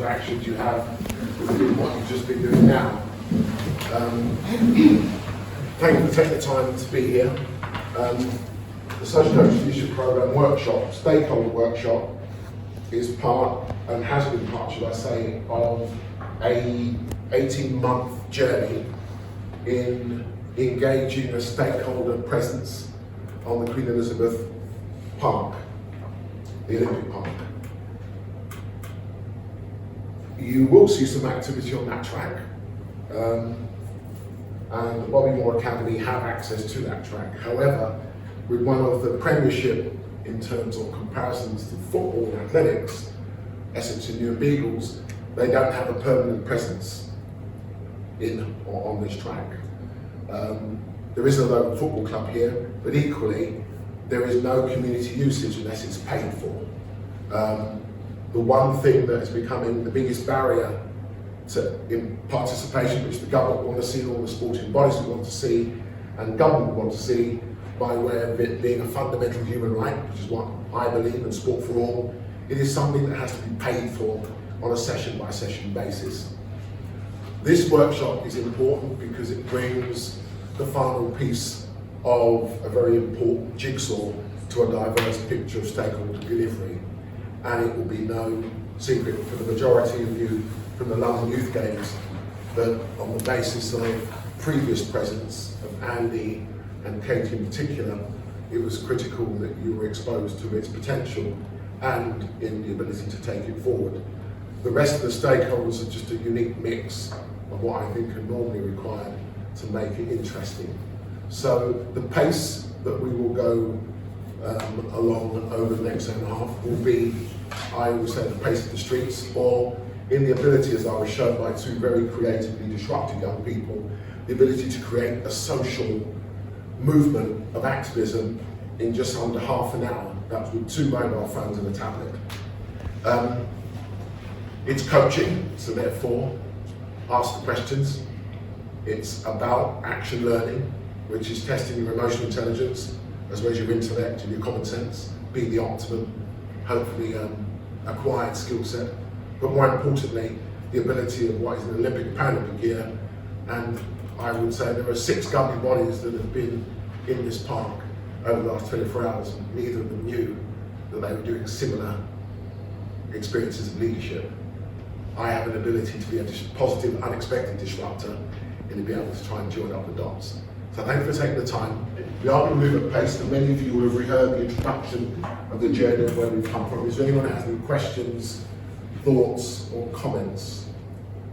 interactions you have within what you've just been doing now. Thank you for taking the time to be here. The Social Coach Leadership Programme workshop, Stakeholder workshop, is part, and has been part, should I say, of a 18-month journey in engaging a stakeholder presence on the Queen Elizabeth Park, the Olympic Park. You will see some activity on that track, and the Bobby Moore Academy have access to that track. However, with one of the premiership in terms of comparisons to football and athletics, Essex and Newham Beagles, they don't have a permanent presence in or on this track. There is a local football club here, but equally, there is no community usage unless it's paid for. The one thing that is becoming the biggest barrier in participation, which the government want to see, all the sporting bodies we want to see, and government want to see, by way of it being a fundamental human right, which is what I believe in Sport for All, it is something that has to be paid for on a session-by-session basis. This workshop is important because it brings the final piece of a very important jigsaw to a diverse picture of stakeholder delivery. And it will be no secret for the majority of you from the London Youth Games that on the basis of previous presence of Andy and Katie in particular, it was critical that you were exposed to its potential and in the ability to take it forward. The rest of the stakeholders are just a unique mix of what I think are normally required to make it interesting. So the pace that we will go along over the next hour and a half will be, I will say, the pace of the streets, or in the ability, as I was shown by two very creatively disruptive young people, the ability to create a social movement of activism in just under half an hour. That's with 2 mobile phones and a tablet. It's coaching, so therefore, ask the questions. It's about action learning, which is testing your emotional intelligence, as well as your intellect and your common sense, being the optimum, hopefully acquired skill set. But more importantly, the ability of what is an Olympic and Paralympic year. And I would say there are 6 governing bodies that have been in this park over the last 24 hours. Neither of them knew that they were doing similar experiences of leadership. I have an ability to be a positive, unexpected disruptor and to be able to try and join up the dots. So thank you for taking the time. We are going to move at pace, and many of you will have reheard the introduction of the journey of where we've come from. Is there anyone that has any questions, thoughts, or comments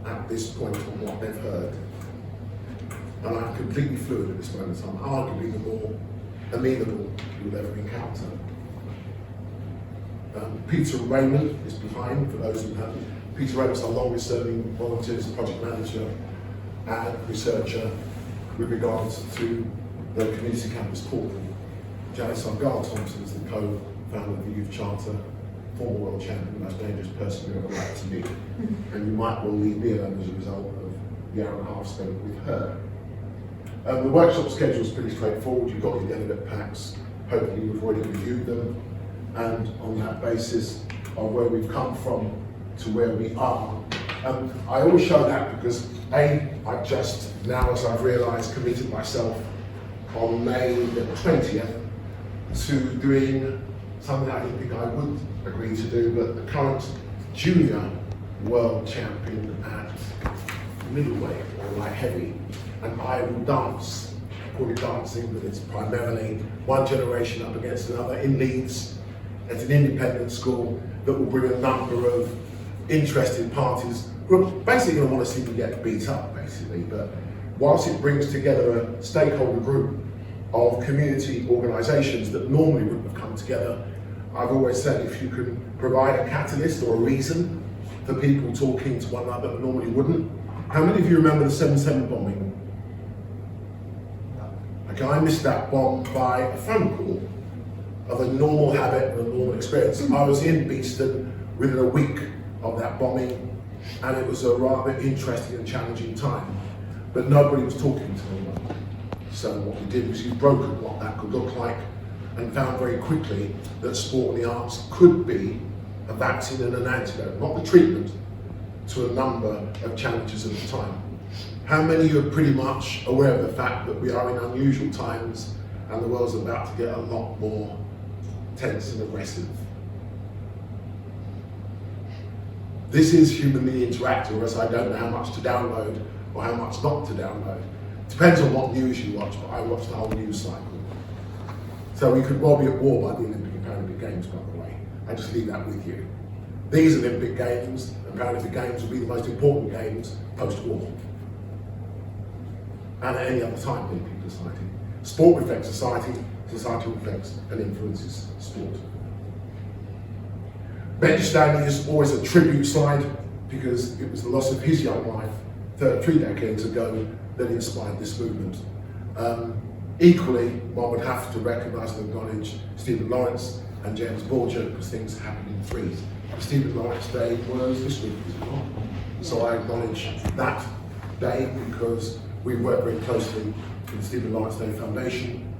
at this point on what they've heard? And I'm completely fluid at this moment. I'm arguably the more amenable you'll ever encounter. Peter Raymond is behind, for those who haven't. Peter Raymond is our longest serving volunteers, project manager and researcher with regards to the community campus portal. Janice Argyle-Thompson is the co-founder of the Youth Charter, former world champion, the most dangerous person you ever like to meet. And you might well leave me alone as a result of the hour and a half spent with her. The workshop schedule is pretty straightforward. You've got your delegate packs. Hopefully you've already reviewed them. And on that basis of where we've come from to where we are. I always show that because I've just now, as I've realised, committed myself on May the 20th to doing something I didn't think I would agree to do, but the current junior world champion at middleweight or light heavy, and I will dance. I call it dancing, but it's primarily one generation up against another in Leeds at an independent school that will bring a number of interested parties who are basically going to want to see me get beat up, basically. But whilst it brings together a stakeholder group of community organisations that normally wouldn't have come together, I've always said if you can provide a catalyst or a reason for people talking to one another that normally wouldn't. How many of you remember the 7/7 bombing? Okay, I missed that bomb by a phone call of a normal habit and a normal experience. I was in Beeston within a week of that bombing, and it was a rather interesting and challenging time, but nobody was talking to anyone. So what we did was we brokered what that could look like and found very quickly that sport and the arts could be a vaccine and an antidote, not the treatment, to a number of challenges at the time. How many of you are pretty much aware of the fact that we are in unusual times and the world's about to get a lot more tense and aggressive? This is humanly interactive, whereas I don't know how much to download or how much not to download. Depends on what news you watch, but I watch the whole news cycle. So we could well be at war by the Olympic and Paralympic Games, by the way. I just leave that with you. These Olympic Games and Paralympic Games will be the most important games post-war. And at any other time in people's society. Sport reflects society, society reflects and influences sport. Benji Stanley is always a tribute slide because it was the loss of his young life 3 decades ago that inspired this movement. Equally, one would have to recognise and acknowledge Stephen Lawrence and James Borger because things happened in threes. Stephen Lawrence Day was this week, is it not? So I acknowledge that day because we work very closely with the Stephen Lawrence Day Foundation,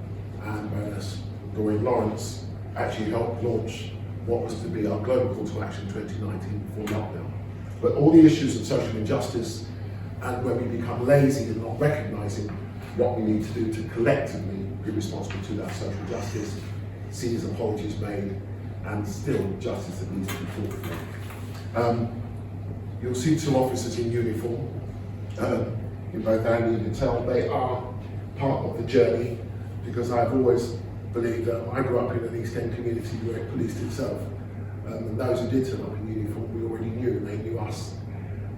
and Baroness Doreen Lawrence actually helped launch what was to be our global call to action 2019 before lockdown. But all the issues of social injustice, and when we become lazy and not recognising what we need to do to collectively be responsible to that social justice, sees apologies made, and still justice that needs to be fought for. You'll see 2 officers in uniform, in both Andy and Intel. They are part of the journey because I've always believed that I grew up in an East End community where it policed itself. And those who did turn up in uniform, we already knew, and they knew us.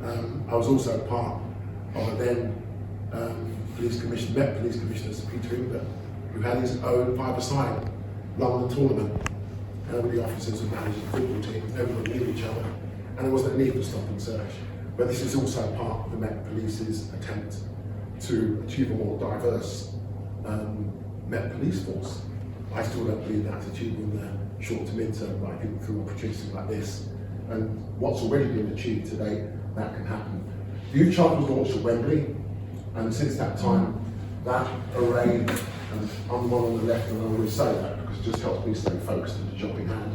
I was also part of a then police commissioner, Met Police Commissioner Sir Peter Imbert, who had his own 5-a-side London tournament. All the officers who managed the football team, everyone knew each other, and there wasn't a need for stop and search. But this is also part of the Met Police's attempt to achieve a more diverse Met Police force. I still don't believe that's achievable in the short to mid-term, but I think through opportunities like this, and what's already been achieved today, that can happen. The Youth Charter was launched at Wembley, and since that time, that array, and I'm the one on the left, and I always say that because it just helps me stay focused and the job in hand.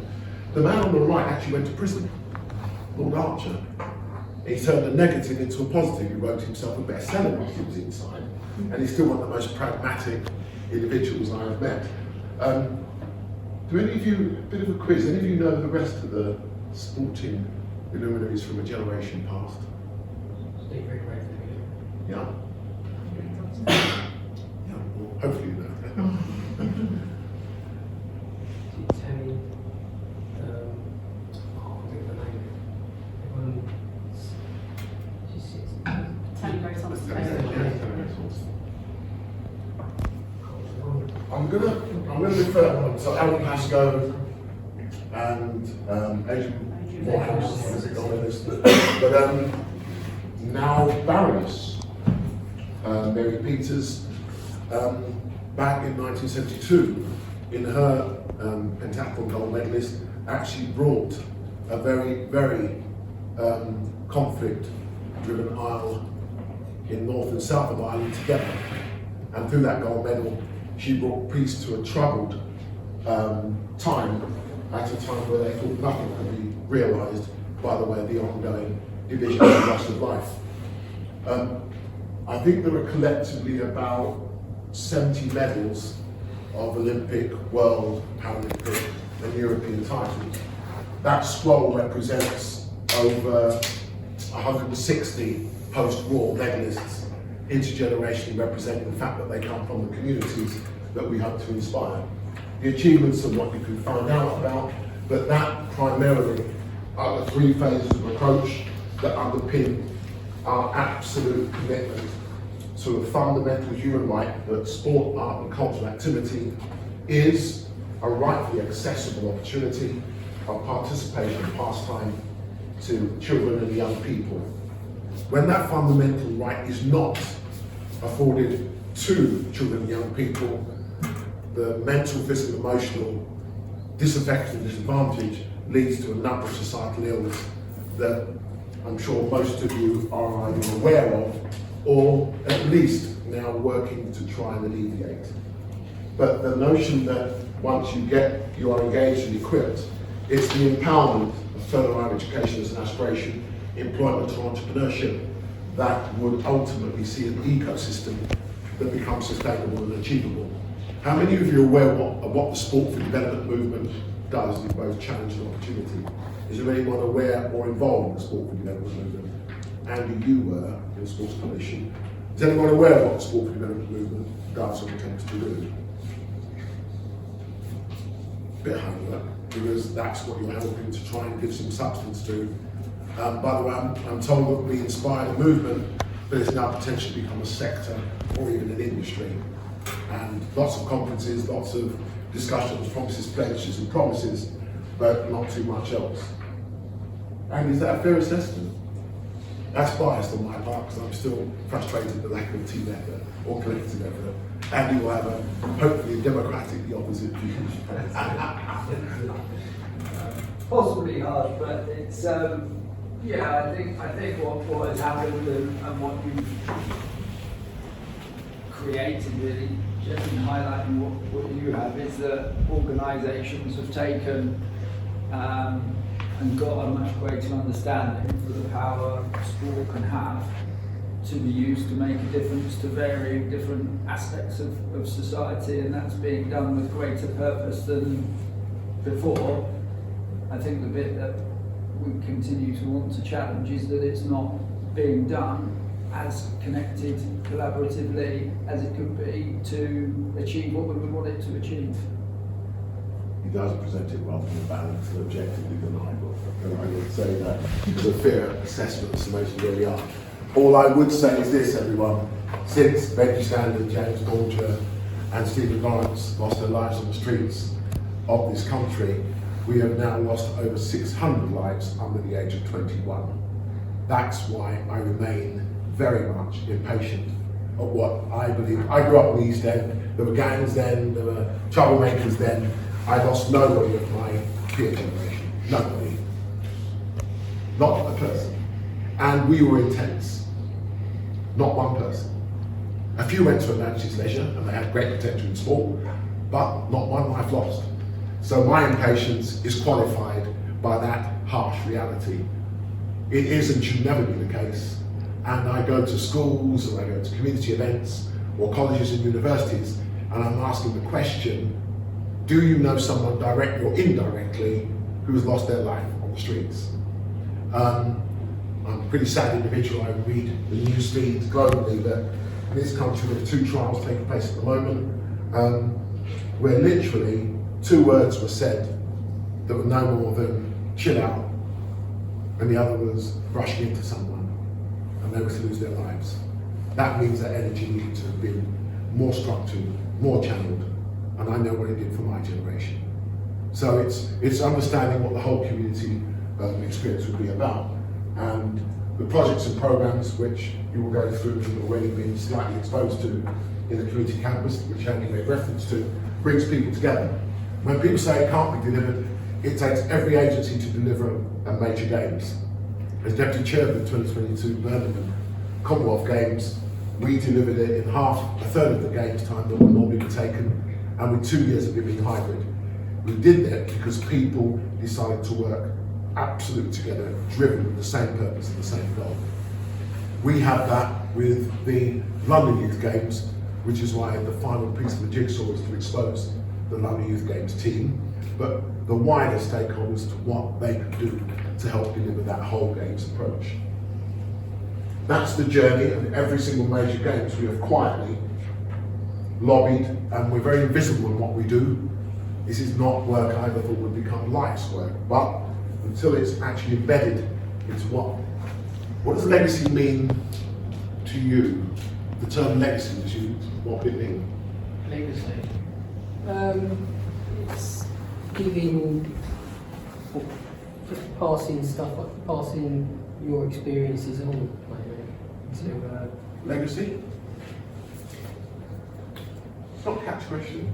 The man on the right actually went to prison, Lord Archer. He turned a negative into a positive. He wrote himself a bestseller while he was inside, and he's still one of the most pragmatic individuals I have met. Do any of you, a bit of a quiz, any of you know the rest of the sporting luminaries from a generation past? Yeah. Yeah, well, hopefully you know. I'm gonna refer to Alan Pascoe and Adrian Morehouse, but now Baroness Mary Peters, back in 1972, in her pentathlon gold medalist, actually brought a very, very conflict-driven Isle in North and South of Ireland together, and through that gold medal, she brought peace to a troubled time, at a time where they thought nothing could be realised by the way of the ongoing division and loss of life. I think there are collectively about 70 medals of Olympic, World, Paralympic and European titles. That scroll represents over 160 post-war medalists, intergenerationally representing the fact that they come from the communities that we hope to inspire. The achievements are what you can find out about, but that primarily are the 3 phases of approach that underpin our absolute commitment to a fundamental human right that sport, art and cultural activity is a rightly accessible opportunity of participation and pastime to children and young people. When that fundamental right is not afforded to children and young people, the mental, physical, emotional disaffection and disadvantage leads to a number of societal ills that I'm sure most of you are either aware of or at least now working to try and alleviate. But the notion that once you are engaged and equipped, it's the empowerment of further higher education as an aspiration employment or entrepreneurship that would ultimately see an ecosystem that becomes sustainable and achievable. How many of you are aware of what the sport for development movement does in both challenge and opportunity? Is there anyone aware or involved in the sport for development movement? Andy, you were in the Sports Commission. Is anyone aware of what the sport for development movement does or intends to do? Bit of homework, because that's what you're helping to try and give some substance to. By the way, I'm told that we inspired a movement that has now potentially become a sector or even an industry. And lots of conferences, lots of discussions, promises, pledges and promises, but not too much else. And is that a fair assessment? That's biased on my part because I'm still frustrated at the lack of team effort or collective effort. Andy will have hopefully a democratic, the opposite view. Possibly hard, but it's yeah. I think what has happened and what you've created really, just in highlighting what you have, is that organisations have taken and got a much greater understanding for the power sport can have to be used to make a difference to varying different aspects of society, and that's being done with greater purpose than before. I think the bit that we continue to want to challenge is that it's not being done as connected collaboratively as it could be to achieve what we would want it to achieve. He does present it rather more balanced and objectively than I would. And I would say that it's a fair assessment of summation where we are. All I would say is this, everyone. Since Becky Standard, James Bolger and Stephen Lawrence lost their lives on the streets of this country, we have now lost over 600 lives under the age of 21. That's why I remain very much impatient of what I believe. I grew up in the East End. There were gangs then, there were troublemakers then. I lost nobody of my peer generation. Nobody. Not a person. And we were intense. Not one person. A few went to a Manchester leisure and they had great potential in sport, but not one life lost. So my impatience is qualified by that harsh reality. It is and should never be the case. And I go to schools or I go to community events or colleges and universities and I'm asking the question, do you know someone directly or indirectly who has lost their life on the streets? I'm a pretty sad individual. I read the news feeds globally that in this country there are 2 trials taking place at the moment where literally 2 words were said that were no more than chill out, and the other was rushing into someone and they were to lose their lives. That means that energy needed to have been more structured, more channeled, and I know what it did for my generation. So it's understanding what the whole community experience would be about. And the projects and programs which you will go through and already been slightly exposed to in the community campus, which Andy made reference to, brings people together. When people say it can't be delivered, it takes every agency to deliver a major games. As Deputy Chair of the 2022 Birmingham Commonwealth Games, we delivered it in a third of the games time that would normally be taken, and with 2 years of it being hybrid. We did that because people decided to work absolutely together, driven with the same purpose and the same goal. We have that with the London Youth Games, which is why the final piece of the jigsaw is to expose the London Youth Games team, but the wider stakeholders to what they can do to help deliver that whole games approach. That's the journey, and every single major games we have quietly lobbied, and we're very invisible in what we do. This is not work I ever thought would become life's work, but until it's actually embedded into what does legacy mean to you? The term legacy is used, what would it mean? Legacy. It's giving, passing stuff, passing your experiences on, maybe, to Legacy? It's not a catch question.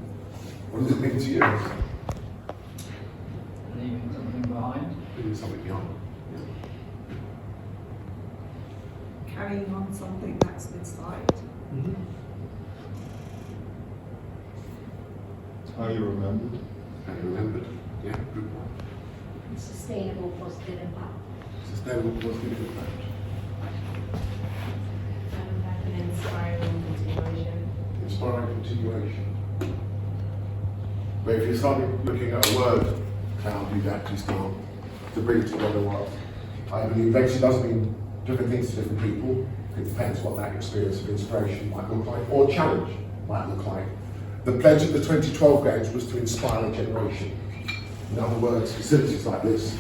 What does it mean to you? Leaving something behind. Leaving something behind. Carrying on something that's been started. Mm-hmm. How you remembered? How you remembered. Yeah, good one. Sustainable positive impact. Sustainable positive impact. Like an inspiring continuation. Inspiring continuation. But if you start looking at a word cloud, you'd actually start to bring together what I believe actually does mean different things to different people. It depends what that experience of inspiration might look like, or challenge might look like. The pledge of the 2012 Games was to inspire a generation. In other words, facilities like this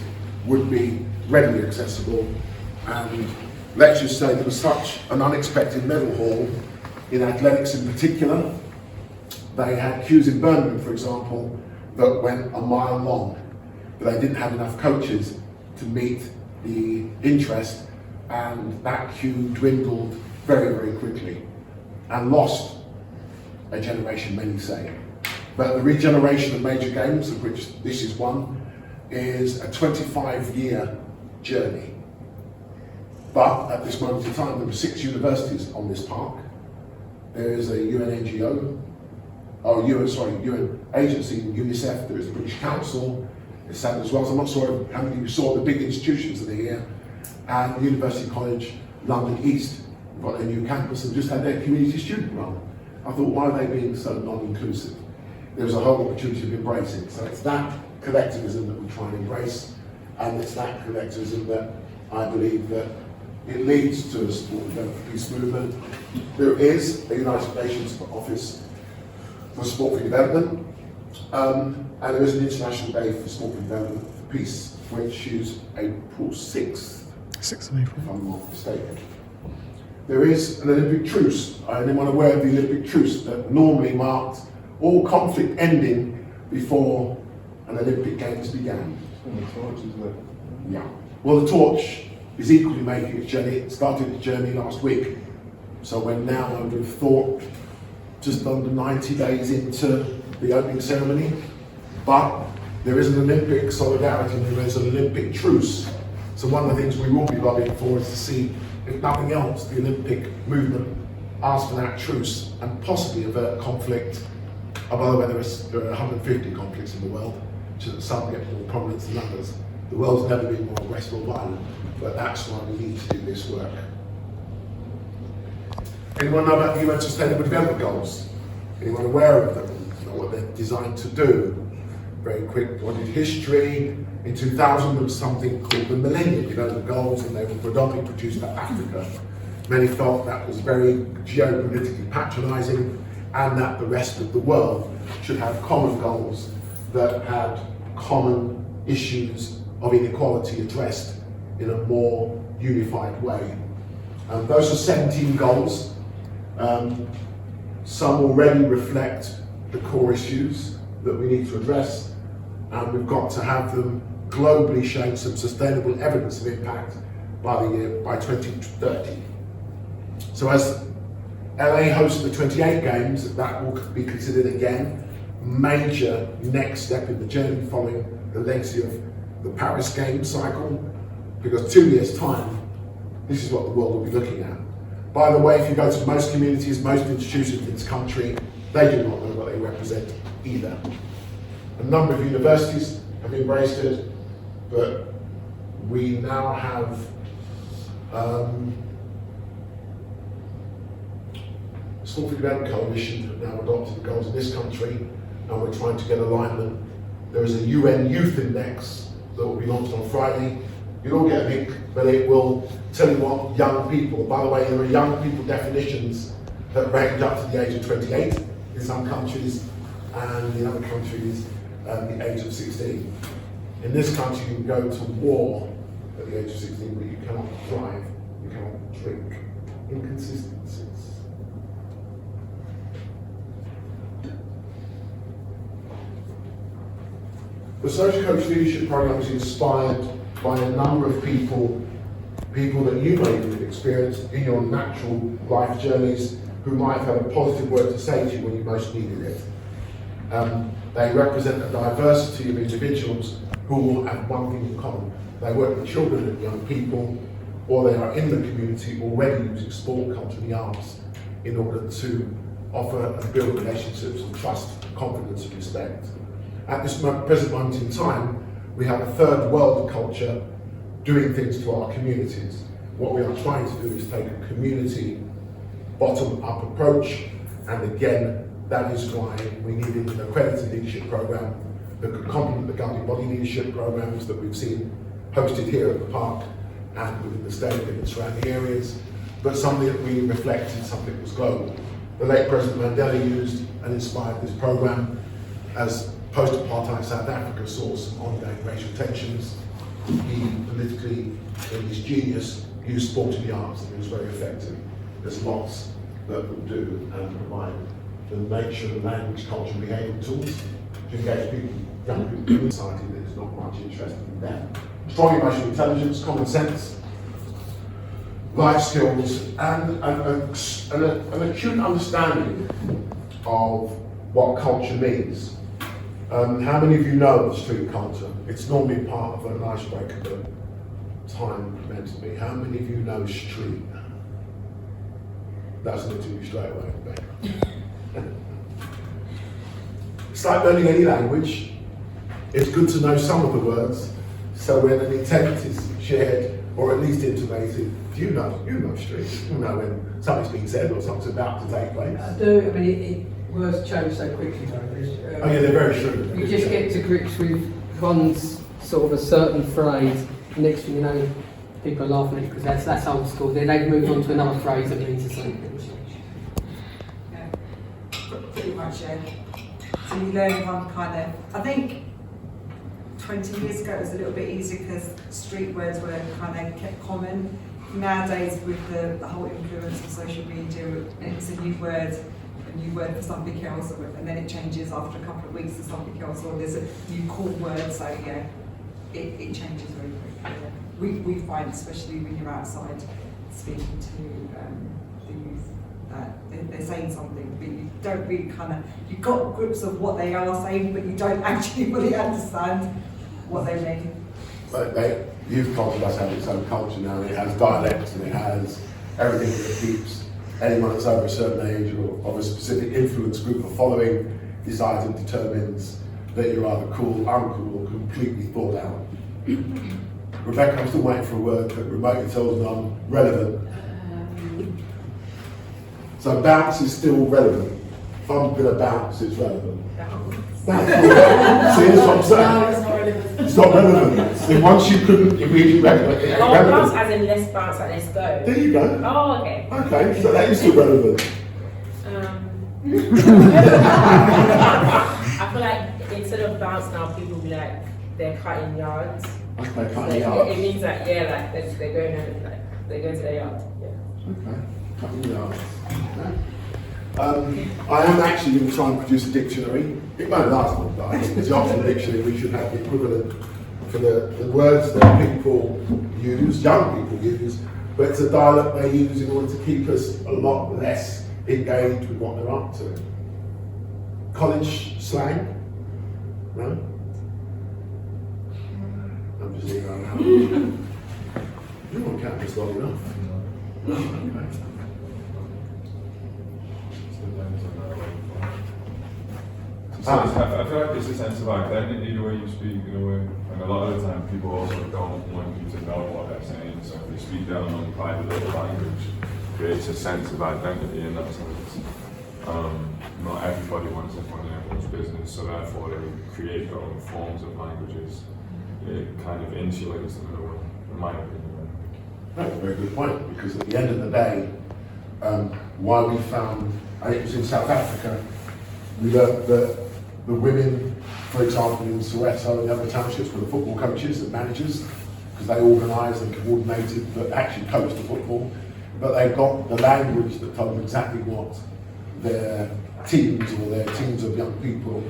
would be readily accessible, and let's just say there was such an unexpected medal haul in athletics in particular. They had queues in Birmingham, for example, that went a mile long, but they didn't have enough coaches to meet the interest, and that queue dwindled very, very quickly and lost a generation, many say. But the regeneration of major games, of which this is one, is a 25-year journey. But at this moment in time, there are 6 universities on this park. There is a UN NGO, UN agency, UNICEF, there is the British Council, it's sad as well, so I'm not sure how many of you saw the big institutions that are here, and University College London East, got their new campus and just had their community student run. I thought, why are they being so non-inclusive? There's a whole opportunity of embracing. So it's that collectivism that we try and embrace, and it's that collectivism that I believe that it leads to a sport development peace movement. There is a United Nations Office for Sport for Development, and there is an International Day for Sport for Development for Peace, which is April 6th, 6th of April. if I'm not mistaken. There is an Olympic truce. Anyone aware of the Olympic truce that normally marked all conflict ending before an Olympic Games began? Yeah. Well, the torch is equally making its journey. It started its journey last week. So we're now, I would have thought, just under 90 days into the opening ceremony. But there is an Olympic solidarity and there is an Olympic truce. So one of the things we will be lobbying for is to see, if nothing else, the Olympic movement ask for that truce and possibly avert conflict. Oh, by the way, there are 150 conflicts in the world, which is that some get more prominence than others. The world's never been more aggressive or violent, but that's why we need to do this work. Anyone know about the UN Sustainable Development Goals? Anyone aware of them? You know what they're designed to do? Very quick, what is history? In 2000 there was something called the Millennium Development Goals, and they were predominantly produced for Africa. Many felt that was very geopolitically patronising, and that the rest of the world should have common goals that had common issues of inequality addressed in a more unified way. Those are 17 goals. Some already reflect the core issues that we need to address, and we've got to have them globally showing some sustainable evidence of impact by 2030. So as LA hosts the 28 Games, that will be considered again major next step in the journey following the legacy of the Paris Games cycle, because 2 years' time, this is what the world will be looking at. By the way, if you go to most communities, most institutions in this country, they do not know what they represent either. A number of universities have embraced it, but we now have Sport for Development Coalition have now adopted the goals in this country, and we're trying to get alignment. There is a UN Youth Index that will be launched on Friday. You'll all get a link, but it will tell you what young people, by the way, there are young people definitions that range up to the age of 28 in some countries, and in other countries, the age of 16. In this country, you can go to war at the age of 16, but you cannot drive, you cannot drink. Inconsistencies. The Social Coach Leadership Programme is inspired by a number of people that you may have experienced in your natural life journeys who might have had a positive word to say to you when you most needed it. They represent a diversity of individuals who all have one thing in common. They work with children and young people, or they are in the community already using sport, culture and the arts in order to offer and build relationships of trust, confidence and respect. At this present moment in time, we have a third world culture doing things to our communities. What we are trying to do is take a community bottom-up approach, and again, that is why we needed an accredited leadership program that could complement the governing body leadership programs that we've seen hosted here at the park and within the stadium and surrounding areas, but something that we reflected, something that was global. The late President Mandela used and inspired this program as post-apartheid South Africa saw some ongoing racial tensions. He politically, in his genius, used sport in the arts, and it was very effective. There's lots that will do and provide the nature, the language, culture, and behavioural tools to engage people, young people in society that is not much interested in them. Strong emotional intelligence, common sense, life skills, and an acute understanding of what culture means. How many of you know of street culture? It's normally part of an icebreaker, but time meant to be. How many of you know street? That's an interview straight away. It's like learning any language. It's good to know some of the words, so when an intent is shared, or at least intimated, you know street. You know when something's being said or something's about to take place. I do, I mean, words change so quickly, though. Oh yeah, they're very shrewd. You just get to grips with one's sort of a certain phrase, next thing you know, people are laughing at it because that's old school. Then they move on to another phrase that means the same thing. Yeah, pretty much, yeah. So you learn one kind of, I think 20 years ago it was a little bit easier because street words were kind of kept common. Nowadays with the whole influence of social media, it's a new word for something else, and then it changes after a couple of weeks to something else, or there's a new cool word, so yeah, it changes very quickly. We find, especially when you're outside speaking to the youth, that they're saying something, but you don't really you've got grips of what they are saying, but you don't actually really understand what they mean. But youth culture does have its own culture now. It has dialects and it has everything that keeps anyone that's over a certain age or of a specific influence group or following decides and determines that you're either cool, uncool, or completely thought out. Rebecca, I'm still waiting for a word that remotely tells me I'm relevant. So bounce is still relevant. If I'm going to bounce, it's relevant. See, that's what I'm saying. It's not relevant. So once you couldn't immediately relevant. Oh, bounce as in let's bounce and let's go. There you go. Oh, okay. Okay, so that is still relevant. I feel like instead of bounce now, people be like, they're cutting yards. Okay, So cutting yards. it means that, yeah, like they're going over, like, they go to their yard. Yeah. Okay, cutting yards. Okay. I am actually going to try and produce a dictionary. It won't last long, but I think it's the Oxford Dictionary. We should have the equivalent for the words that people use, young people use, but it's a dialect they use in order to keep us a lot less engaged with what they're up to. College slang? No? I'm just leaving that out. You're on campus long enough. Okay. I feel like there's a sense of identity the way you speak in a way, and a lot of the time people also don't want you to know what they're saying, so if they speak their own private little language, creates a sense of identity in that sense. Not everybody wants everyone in everyone's business, so therefore they create their own forms of languages. It kind of insulates them in a way, in my opinion. That's a very good point, because at the end of the day, why we found, I think it was in South Africa, we learned that the women, for example, in Soweto and the other townships were the football coaches and managers, because they organised and coordinated, but actually coached the football. But they got the language that told them exactly what their teams or their teams of young people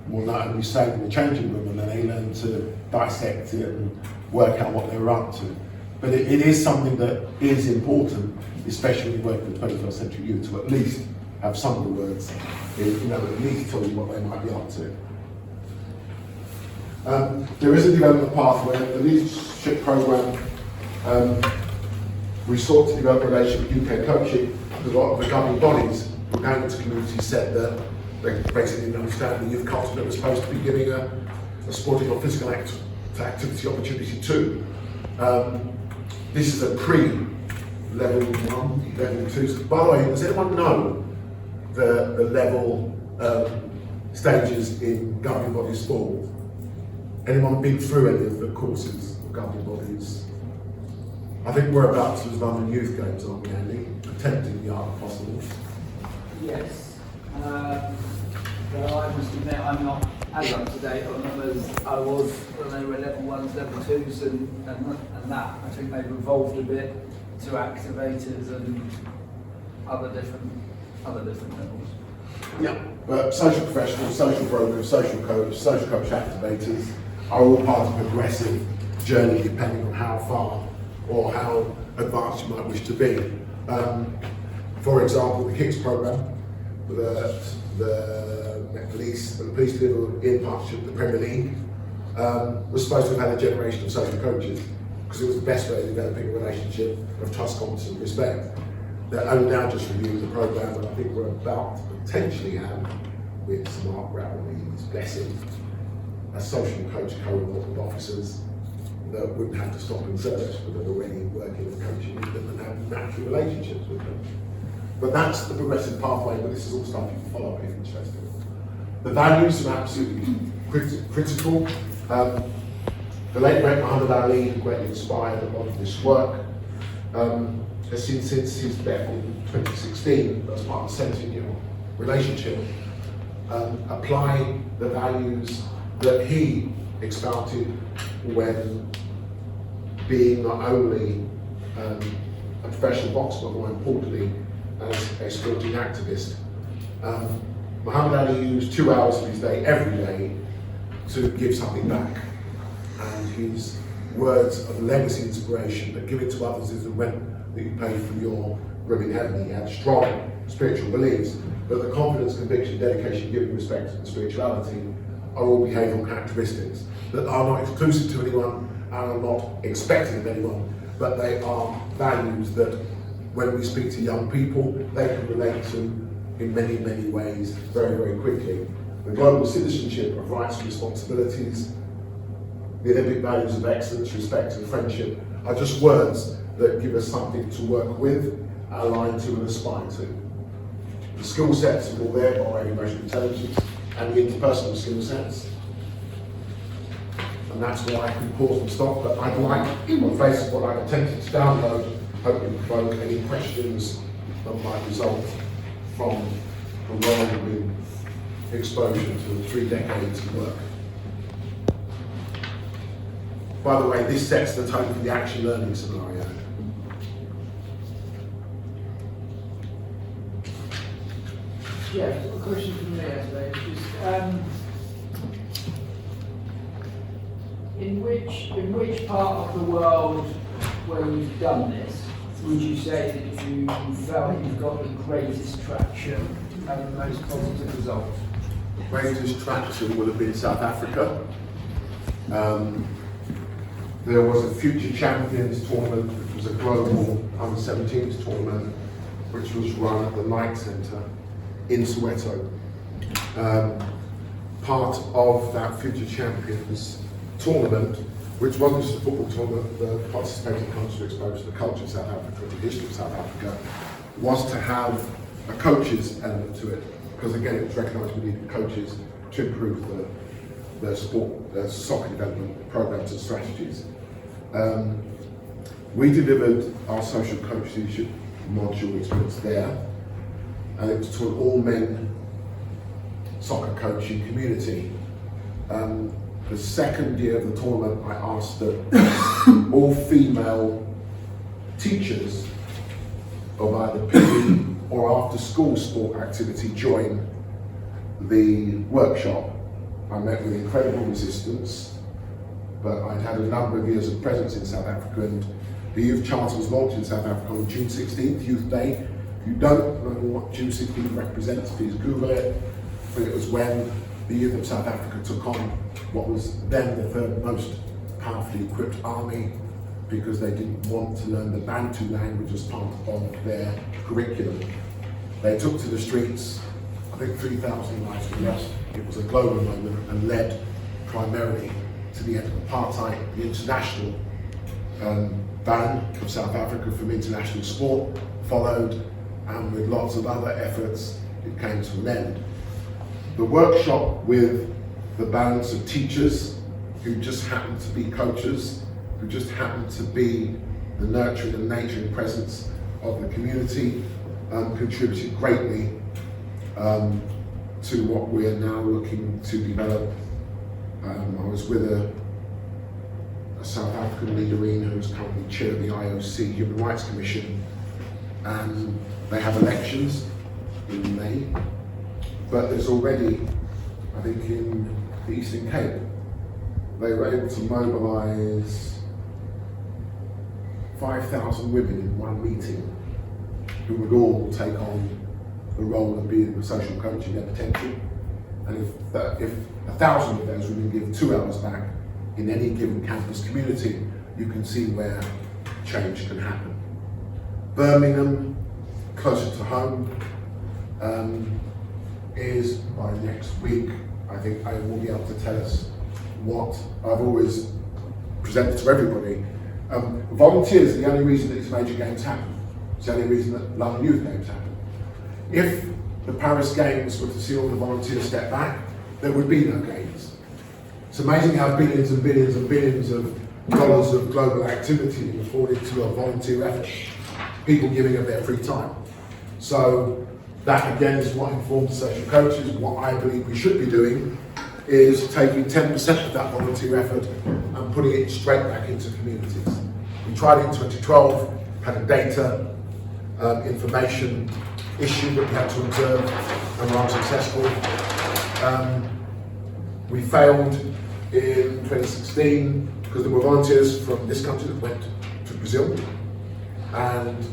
were not only saying in the changing room, and then they learned to dissect it and work out what they were up to. But it is something that is important, especially when you work with 21st century youth, to at least have some of the words, at least tell you what they might be up to. There is a development pathway. The leadership programme, we sought to develop a relationship with UK coaching, because a lot of the governing bodies were going into communities said that they basically didn't understand the youth culture that was supposed to be giving a sporting or physical activity opportunity to. This is a pre-level 1, level 2. So, by the way, does anyone know the level stages in governing body sport? Anyone been through any of the courses of governing bodies? I think we're about to run the youth games, aren't we, Andy? Attempting the art of possible. Yes. Though I must admit I'm not as up to date on them as I was when they were level 1s, level 2s and that. I think they've evolved a bit to activators and other different levels. Yeah. But social professionals, social brokers, social coach activators are all part of a progressive journey depending on how far or how advanced you might wish to be. For example, the KICS program, the police delivered in partnership with the Premier League, was supposed to have had a generation of social coaches because it was the best way of developing a relationship of trust, confidence and respect. They're only now just reviewing the program, and I think we're about to potentially have, with Mark Rattley's blessing, a social coach cohort of officers that wouldn't have to stop and search, but are already working and coaching with them and have natural relationships with them. But that's the progressive pathway, but this is all stuff you can follow if you're interested. The values are absolutely critical. The late great Muhammad Ali, who greatly inspired a lot of this work, has seen since his death in 2016, as part of the 17-year relationship, apply the values that he expounded when being not only a professional boxer, but more importantly, as a sporting activist. Muhammad Ali used 2 hours of his day every day to give something back. And his words of legacy inspiration that give it to others is the rent that you pay for your room in heaven. He had strong spiritual beliefs, but the confidence, conviction, dedication, giving, respect, and spirituality are all behavioural characteristics that are not exclusive to anyone and are not expected of anyone, but they are values that when we speak to young people, they can relate to in many, many ways very, very quickly. The global citizenship of rights and responsibilities, the Olympic values of excellence, respect and friendship are just words that give us something to work with, align to and aspire to. The skill sets are all there, borrowing emotional intelligence and the interpersonal skill sets. And that's why I can pause and stop, but I'd like, on the basis of what I've attempted to download, hopefully provoke any questions that might result from the whirlwind exposure to 3 decades of work. By the way, this sets the tone for the action learning scenario. Yeah, a question from me, I suppose. Just, in which part of the world where you've done this would you say that you felt you've got the greatest traction and the most positive results? Greatest traction would have been South Africa. There was a Future Champions tournament, which was a global under-17s tournament, which was run at the Knight Centre in Soweto. Part of that Future Champions tournament, which wasn't just a football tournament, the participating countries were exposed to the culture of South Africa, the history of South Africa, was to have a coaches element to it, because again, it was recognised we needed coaches to improve the sport, the soccer development programs and strategies. We delivered our social coach leadership module experience there, and it was to an all-men soccer coaching community. The second year of the tournament, I asked that all female teachers of either PE or after-school sport activity join the workshop. I met with incredible resistance, but I'd had a number of years of presence in South Africa, and the Youth Charter was launched in South Africa on June 16th, Youth Day. If you don't know what June 16th represents, please Google it. But it was when the youth of South Africa took on what was then the third most powerfully equipped army, because they didn't want to learn the Bantu language as part of their curriculum. They took to the streets. I think 3,000 lives were lost. It was a global moment and led primarily to the end of apartheid, the international ban of South Africa from international sport followed, and with lots of other efforts, it came to an end. The workshop with the balance of teachers who just happened to be coaches, who just happened to be the nurturing and nurturing presence of the community, contributed greatly to what we're now looking to develop. I was with a South African leaderine who's currently chair of the IOC Human Rights Commission, and they have elections in May, but there's already, I think in the Eastern Cape, they were able to mobilise 5,000 women in one meeting who would all take on the role of being a social coach in their potential. And if 1,000 of those women give 2 hours back in any given campus community, you can see where change can happen. Birmingham, closer to home, is by next week, I think I will be able to tell us what I've always presented to everybody. Volunteers are the only reason that these major games happen. It's the only reason that London Youth Games happen. If the Paris Games were to see all the volunteers step back, there would be no games. It's amazing how billions and billions and billions of dollars of global activity is afforded to a volunteer effort. People giving of their free time. So that again is what informs social coaches. What I believe we should be doing is taking 10% of that volunteer effort and putting it straight back into communities. We tried it in 2012, had a data information issue that we had to observe and were unsuccessful. We failed in 2016 because there were volunteers from this country that went to Brazil, and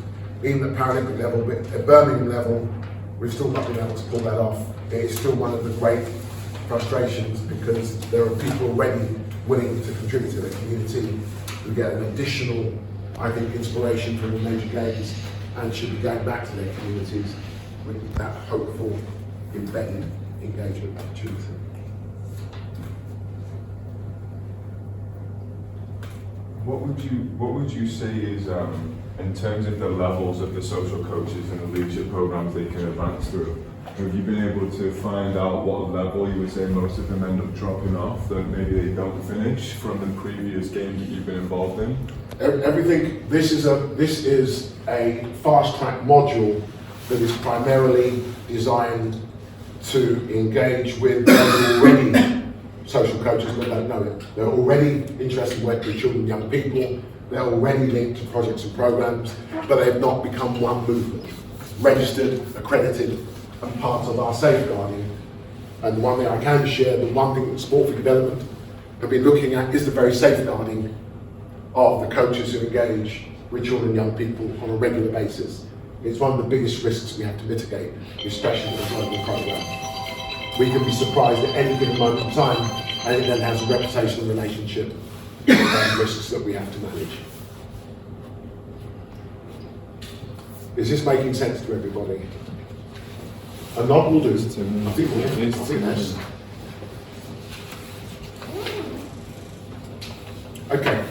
even at Paralympic level, but at Birmingham level, we've still not been able to pull that off. It is still one of the great frustrations because there are people already willing to contribute to their community who get an additional, I think, inspiration from the major games and should be going back to their communities with that hopeful, embedded engagement opportunity. What would you say is in terms of the levels of the social coaches and the leadership programs they can advance through? Have you been able to find out what level you would say most of them end up dropping off, that maybe they don't finish from the previous games that you've been involved in? Everything. This is a fast track module that is primarily designed to engage with already social coaches that don't know it. They're already interested in working with children and young people. They're already linked to projects and programs, but they've not become one movement, registered, accredited, and part of our safeguarding. And the one thing I can share, the one thing that Sport for Development have been looking at is the very safeguarding of the coaches who engage with children and young people on a regular basis. It's one of the biggest risks we have to mitigate, especially with a global program. We can be surprised at any given moment in time, and it then has a reputational relationship and risks that we have to manage. Is this making sense to everybody? A nod will do. I think that's... Okay.